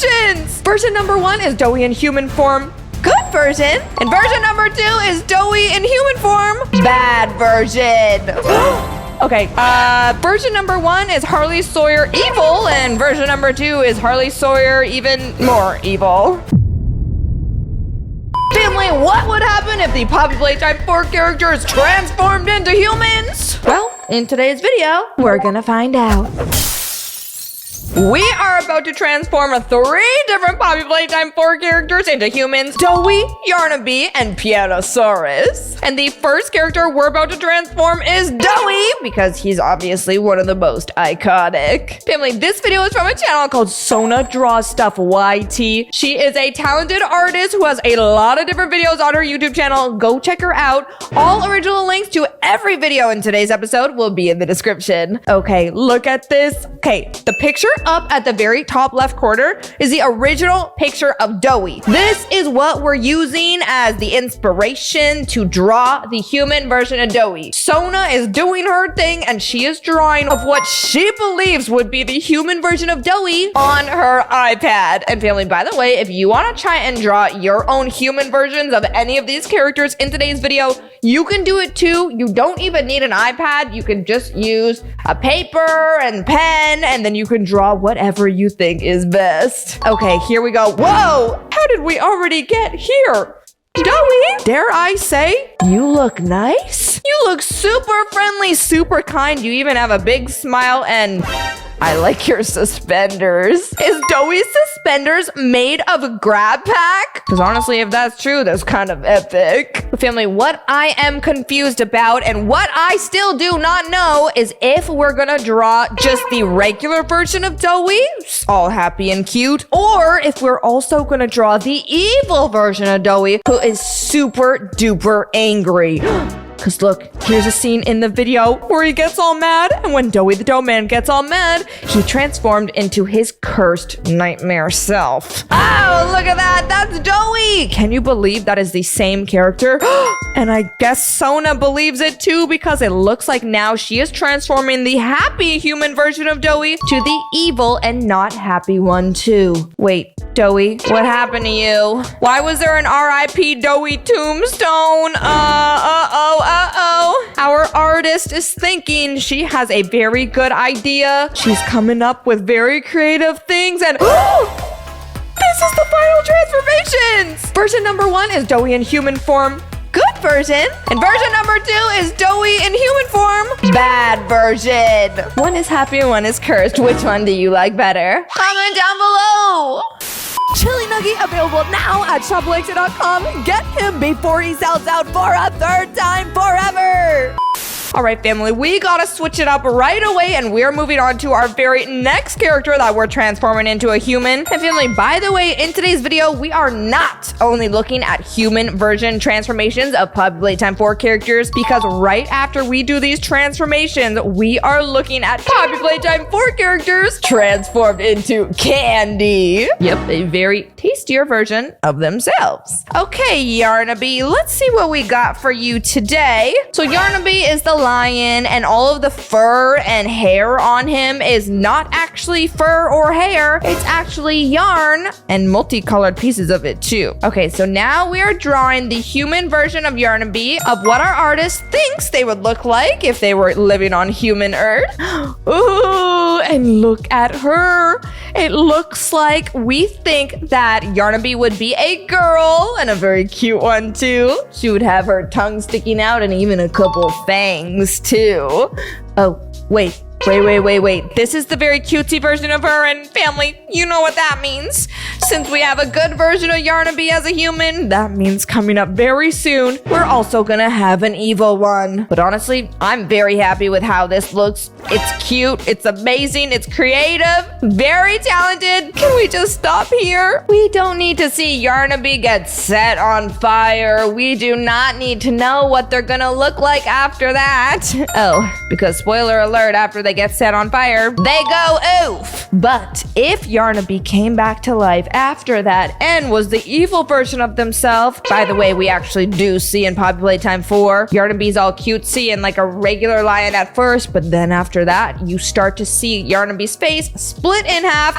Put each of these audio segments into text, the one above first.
versions. Version number 1 is Doey in human form. Good version. And version number 2 is Doey in human form. Bad version. Okay, version number 1 is Harley Sawyer evil, and version number 2 is Harley Sawyer even more evil. Family, what would happen if the Poppy Playtime 4 characters transformed into humans? Well, in today's video, we're gonna find out. We are about to transform 3 different Poppy Playtime 4 characters into humans: Doey, Yarnaby, and Pianosaurus. And the first character we're about to transform is Doey, because he's obviously one of the most iconic. Family, this video is from a channel called Sona Draws Stuff YT. She is a talented artist who has a lot of different videos on her YouTube channel. Go check her out. All original links to every video in today's episode will be in the description. Okay, look at this. Okay, the picture up at the very top left corner is the original picture of Doey. This is what we're using as the inspiration to draw the human version of Doey. Sona is doing her thing and she is drawing of what she believes would be the human version of Doey on her iPad. And family, by the way, if you want to try and draw your own human versions of any of these characters in today's video, you can do it too. You don't even need an iPad. You can just use a paper and pen, and then you can draw whatever you think is best. Okay, here we go. Whoa! How did we already get here? Doey, dare I say, you look nice? You look super friendly, super kind. You even have a big smile, and I like your suspenders. Is Doey's suspenders made of a grab pack? Because honestly, if that's true, that's kind of epic. But family, what I am confused about and what I still do not know is if we're gonna draw just the regular version of Doey, all happy and cute, or if we're also gonna draw the evil version of Doey, who is super duper angry. Because look, here's a scene in the video where he gets all mad, and when Doey the doughman gets all mad, he transformed into his cursed nightmare self. Oh, look at that! That's Doey! Can you believe that is the same character? And I guess Sona believes it too, because it looks like now she is transforming the happy human version of Doey to the evil and not happy one too. Wait, Doey, what happened to you? Why was there an R.I.P. Doey tombstone? Our artist is thinking she has a very good idea. She's coming up with very creative things, and this is the final transformations! Version number 1 is Doey in human form. Good version. And version number 2 is Doey in human form. Bad version. One is happy and one is cursed. Which one do you like better? Comment down below. Chili Nuggy available now at shopalexia.com. Get him before he sells out for a 3rd time forever. All right, family, we gotta switch it up right away, and we're moving on to our very next character that we're transforming into a human. And family, by the way, in today's video, we are not only looking at human version transformations of Poppy Playtime 4 characters, because right after we do these transformations, we are looking at Poppy Playtime 4 characters transformed into candy. Yep, a very tastier version of themselves. Okay, Yarnaby, let's see what we got for you today. So Yarnaby is the lion, and all of the fur and hair on him is not actually fur or hair. It's actually yarn and multicolored pieces of it too. Okay, so now we are drawing the human version of Yarnaby, of what our artist thinks they would look like if they were living on human Earth. Ooh, and look at her. It looks like we think that Yarnaby would be a girl, and a very cute one too. She would have her tongue sticking out and even a couple fangs too. Oh, wait. This is the very cutesy version of her, and family, you know what that means. Since we have a good version of Yarnaby as a human, that means coming up very soon, we're also gonna have an evil one. But honestly, I'm very happy with how this looks. It's cute, it's amazing, it's creative, very talented. Can we just stop here? We don't need to see Yarnaby get set on fire. We do not need to know what they're gonna look like after that. Oh, because spoiler alert, after they get set on fire, they go oof. But if Yarnaby came back to life after that and was the evil version of themselves, by the way, we actually do see in Poppy Playtime 4, Yarnaby's all cutesy and like a regular lion at first, but then after that, you start to see Yarnaby's face split in half,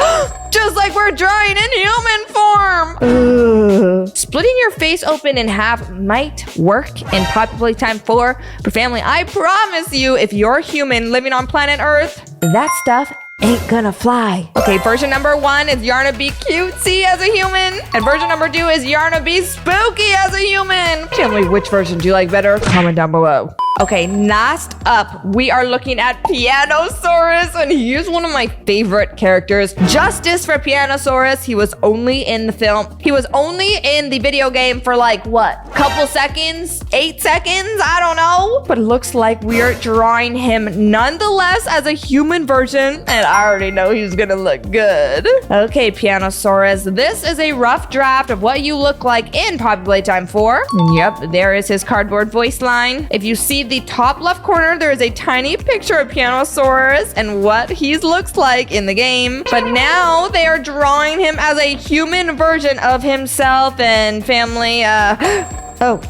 just like we're drawing in human form. Splitting your face open in half might work in Poppy Playtime 4, but family, I promise you, if you're a human living on planet Earth, that stuff ain't gonna fly. Okay, version number 1 is Yarnaby cutesy as a human, and version number 2 is Yarnaby spooky as a human. Tell me which version do you like better? Comment down below. Okay, last up, we are looking at Pianosaurus, and he's one of my favorite characters. Justice for Pianosaurus. He was only in the film. He was only in the video game for like, what? Couple seconds? 8 seconds? I don't know. But it looks like we are drawing him nonetheless as a human version, and I already know he's gonna look good. Okay, Pianosaurus, this is a rough draft of what you look like in Poppy Playtime 4. And yep, there is his cardboard voice line. If you see the top left corner, there is a tiny picture of Pianosaurus and what he looks like in the game. But now they are drawing him as a human version of himself, and family, oh,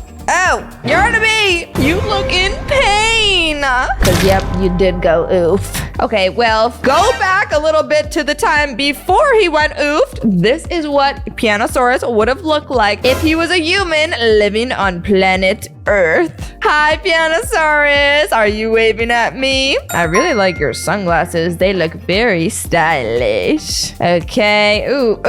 Yarnaby, you look in pain. Cause yep, you did go oof. Okay, well, go back a little bit to the time before he went oofed. This is what Pianosaurus would have looked like if he was a human living on planet Earth. Hi, Pianosaurus. Are you waving at me? I really like your sunglasses. They look very stylish. Okay. Ooh.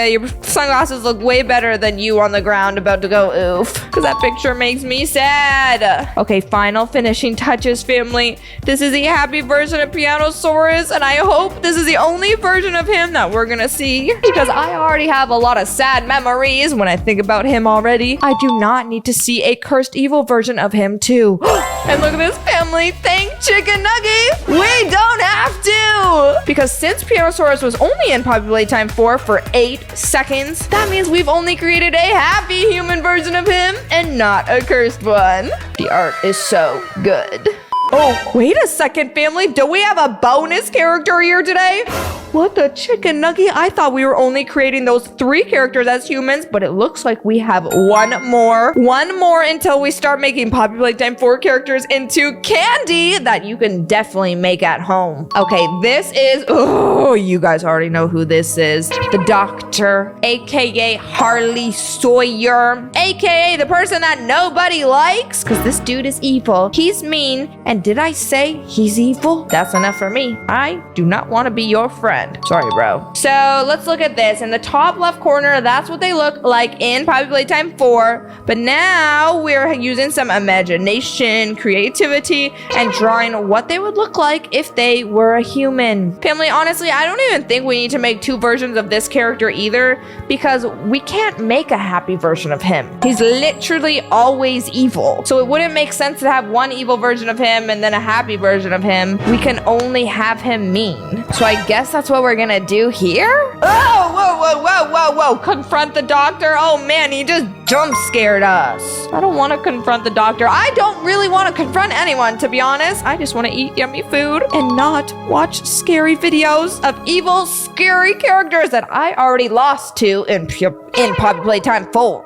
Your sunglasses look way better than you on the ground about to go oof. Because that picture makes me sad. Okay, final finishing touches, family. This is a happy version of Pianosaurus, and I hope this is the only version of him that we're gonna see, because I already have a lot of sad memories when I think about him already. I do not need to see a cursed evil version of him too. And look at this, family. Thank Chicken Nuggy. We don't have to, because since Pianosaurus was only in Poppy Playtime 4 for 8 seconds, that means we've only created a happy human version of him and not a cursed one. The art is so good. Oh, wait a second, family. Do we have a bonus character here today? What the chicken nugget? I thought we were only creating those 3 characters as humans, but it looks like we have one more. One more until we start making Poppy Playtime 4 characters into candy that you can definitely make at home. Okay, this is, oh, you guys already know who this is. The Doctor, aka Harley Sawyer, aka the person that nobody likes, because this dude is evil. He's mean, and did I say he's evil? That's enough for me. I do not want to be your friend. Sorry, bro. So let's look at this. In the top left corner, that's what they look like in Poppy Playtime 4. But now we're using some imagination, creativity, and drawing what they would look like if they were a human. Family, honestly, I don't even think we need to make 2 versions of this character either, because we can't make a happy version of him. He's literally always evil. So it wouldn't make sense to have one evil version of him and then a happy version of him. We can only have him mean. So I guess that's what we're gonna do here? Oh, whoa. Confront the doctor? Oh man, he just jump scared us. I don't want to confront the doctor. I don't really want to confront anyone, to be honest. I just want to eat yummy food and not watch scary videos of evil, scary characters that I already lost to in Poppy Playtime 4.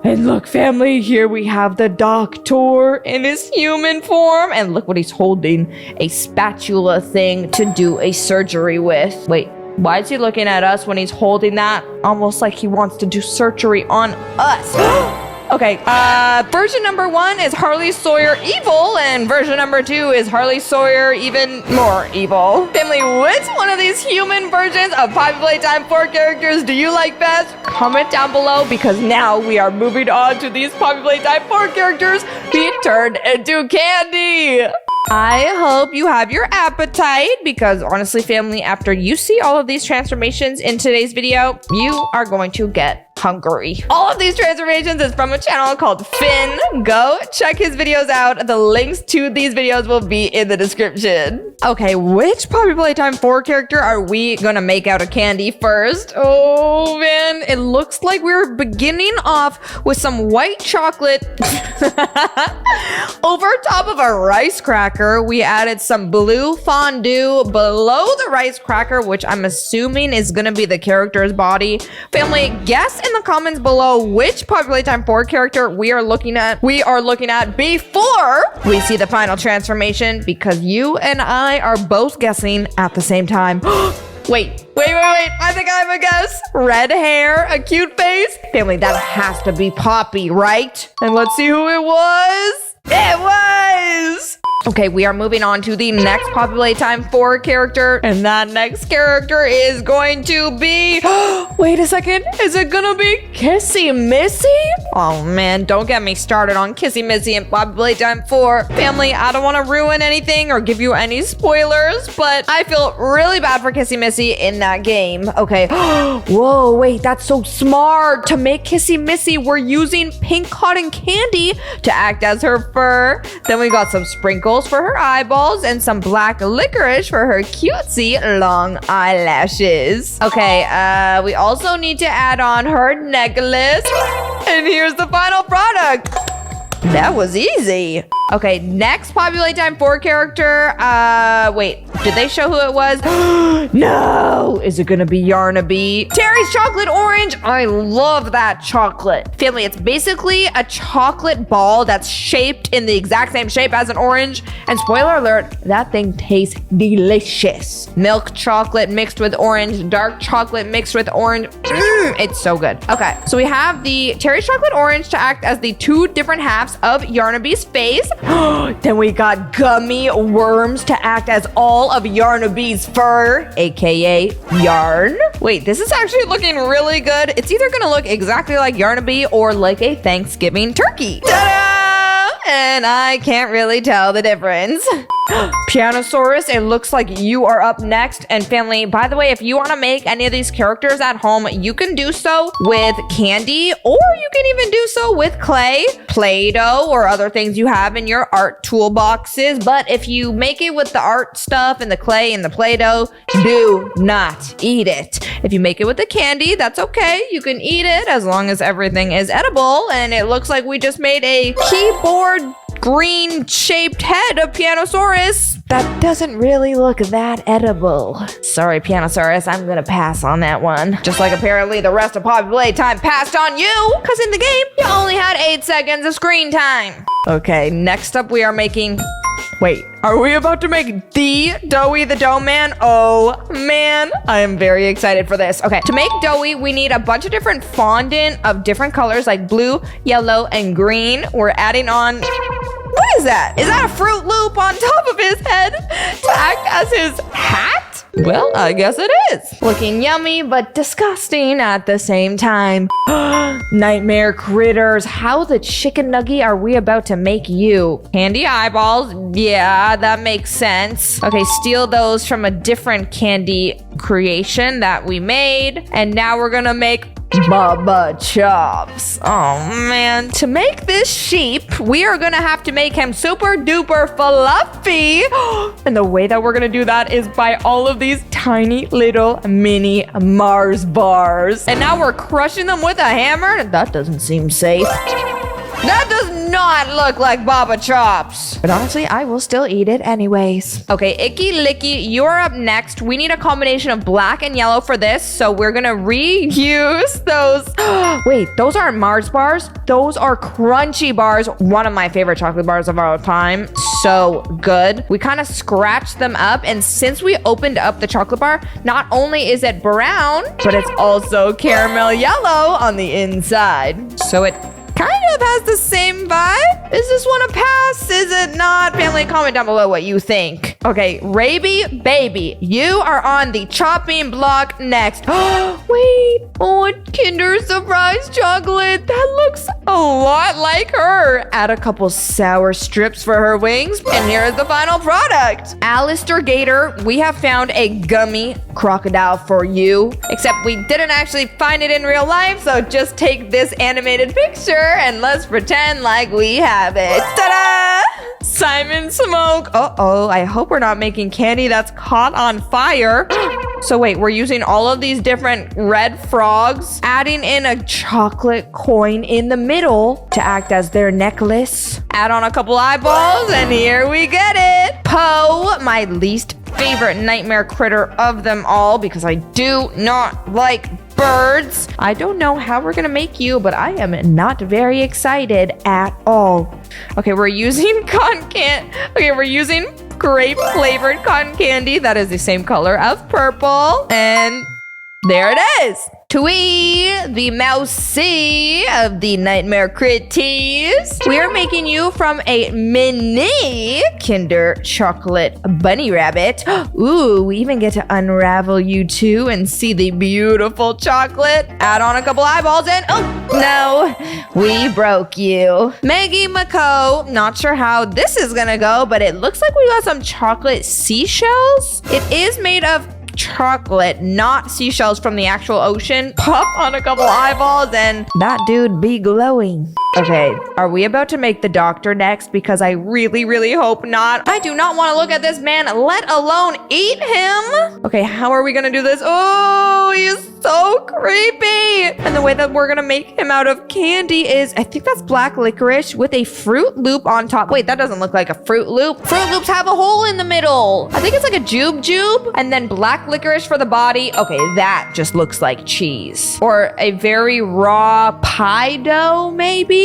And look, family, here we have the doctor in his human form. And look what he's holding. A spatula thing to do a surgery with. Wait, why is he looking at us when he's holding that? Almost like he wants to do surgery on us. Okay, version number 1 is Harley Sawyer evil, and version number 2 is Harley Sawyer even more evil. Family, which one of these human versions of Poppy Playtime 4 characters do you like best? Comment down below, because now we are moving on to these Poppy Playtime 4 characters being turned into candy. I hope you have your appetite, because honestly, family, after you see all of these transformations in today's video, you are going to get hungry. All of these transformations is from a channel called Finn. Go check his videos out. The links to these videos will be in the description. Okay, which Poppy Playtime 4 character are we gonna make out of candy first? Oh man, it looks like we're beginning off with some white chocolate over top of a rice cracker. We added some blue fondue below the rice cracker, which I'm assuming is gonna be the character's body. Family, guess in the comments below which Poppy Playtime 4 character we are looking at before we see the final transformation, because you and I are both guessing at the same time. Wait. I think I have a guess. Red hair, a cute face. Family, that has to be Poppy, right? And let's see who it was. It was! Okay, we are moving on to the next Poppy Playtime 4 character, and that next character is going to be... Wait a second, is it gonna be Kissy Missy? Oh man, don't get me started on Kissy Missy and Poppy Playtime 4. Family, I don't want to ruin anything or give you any spoilers, but I feel really bad for Kissy Missy in that game. Okay, whoa, wait, that's so smart. To make Kissy Missy, we're using pink cotton candy to act as her fur. Then we got some sprinkles for her eyeballs and some black licorice for her cutesy long eyelashes. Okay, we also need to add on her necklace. And here's the final product. That was easy. Okay, next Poppy Playtime 4 character. Wait, did they show who it was? No! Is it gonna be Yarnaby? Terry's chocolate orange. I love that chocolate. Family, it's basically a chocolate ball that's shaped in the exact same shape as an orange. And spoiler alert, that thing tastes delicious. Milk chocolate mixed with orange, dark chocolate mixed with orange. It's so good. Okay, so we have the Terry's chocolate orange to act as the two different halves of Yarnaby's face. Then we got gummy worms to act as all of Yarnaby's fur, aka yarn. Wait, this is actually looking really good. It's either gonna look exactly like Yarnaby or like a Thanksgiving turkey. Ta-da! And I can't really tell the difference. Pianosaurus, it looks like you are up next. And family, by the way, if you want to make any of these characters at home, you can do so with candy, or you can even do so with clay, Play-Doh, or other things you have in your art toolboxes. But if you make it with the art stuff and the clay and the Play-Doh, do not eat it. If you make it with the candy, that's okay. You can eat it as long as everything is edible. And it looks like we just made a keyboard green shaped head of Pianosaurus. That doesn't really look that edible. Sorry, Pianosaurus, I'm gonna pass on that one. Just like apparently the rest of Poppy Playtime passed on you, because in the game, you only had 8 seconds of screen time. Okay, next up we are making... Wait, are we about to make the Doey the doughman? Oh man, I am very excited for this. Okay, to make Doey, we need a bunch of different fondant of different colors like blue, yellow, and green. We're adding on... What is that? Is that a Fruit Loop on top of his head to act as his hat? Well, I guess it is. Looking yummy, but disgusting at the same time. Nightmare critters. How the chicken nuggy are we about to make you? Candy eyeballs. Yeah, that makes sense. Okay, steal those from a different candy creation that we made. And now we're gonna make Baba Chops. Oh man. To make this sheep, we are gonna have to make him super duper fluffy. And the way that we're gonna do that is by all of these tiny little mini Mars bars. And now we're crushing them with a hammer? That doesn't seem safe. That does not look like Baba Chops. But honestly, I will still eat it anyways. Okay, Icky Licky, you're up next. We need a combination of black and yellow for this, so we're gonna reuse those. Wait, those aren't Mars bars. Those are crunchy bars. One of my favorite chocolate bars of all time. So good. We kind of scratched them up, and since we opened up the chocolate bar, not only is it brown, but it's also caramel yellow on the inside. So it kind of has the same vibe. Is this one a pass? Is it not? Family, comment down below what you think. Okay, Raby Baby, you are on the chopping block next. Wait, oh, Kinder Surprise chocolate. That looks a lot like her. Add a couple sour strips for her wings. And here's the final product. Alistair Gator, we have found a gummy crocodile for you. Except we didn't actually find it in real life, so just take this animated picture and let's pretend like we have it. Ta-da! Simon Smoke. Uh-oh, I hope we're not making candy that's caught on fire. So wait, we're using all of these different red frogs, adding in a chocolate coin in the middle to act as their necklace. Add on a couple eyeballs, and here we get it. Poe, my least favorite nightmare critter of them all, because I do not like birds. I don't know how we're gonna make you, but I am not very excited at all. Okay, we're using we're using grape flavored cotton candy that is the same color of purple, and there it is. Twee, the mousey of the nightmare critties. We are making you from a mini Kinder chocolate bunny rabbit. Ooh, we even get to unravel you too and see the beautiful chocolate. Add on a couple eyeballs and oh no, we broke you. Maggie McCo, not sure how this is gonna go, but it looks like we got some chocolate seashells. It is made of chocolate, not seashells from the actual ocean. Pop on a couple eyeballs and that dude be glowing. Okay, are we about to make the doctor next? Because I really, really hope not. I do not want to look at this man, let alone eat him. Okay, how are we gonna do this? Oh, he's so creepy. And the way that we're gonna make him out of candy is, I think that's black licorice with a Fruit Loop on top. Wait, that doesn't look like a Fruit Loop. Fruit Loops have a hole in the middle. I think it's like a jube. And then black licorice for the body. Okay, that just looks like cheese. Or a very raw pie dough, maybe?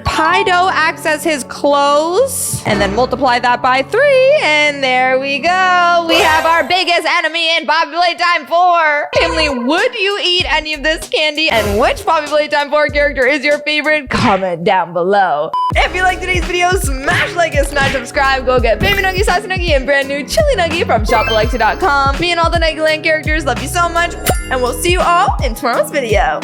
Pie dough acts as his clothes. And then multiply that by 3. And there we go. We have our biggest enemy in Poppy Playtime 4. Family, would you eat any of this candy? And which Poppy Playtime 4 character is your favorite? Comment down below. If you liked today's video, smash like and smash subscribe. Go get Baby Nuggy, Saucy Nuggy, and brand new Chili Nuggy from shopalexia.com. Me and all the Nuggy Land characters love you so much. And we'll see you all in tomorrow's video.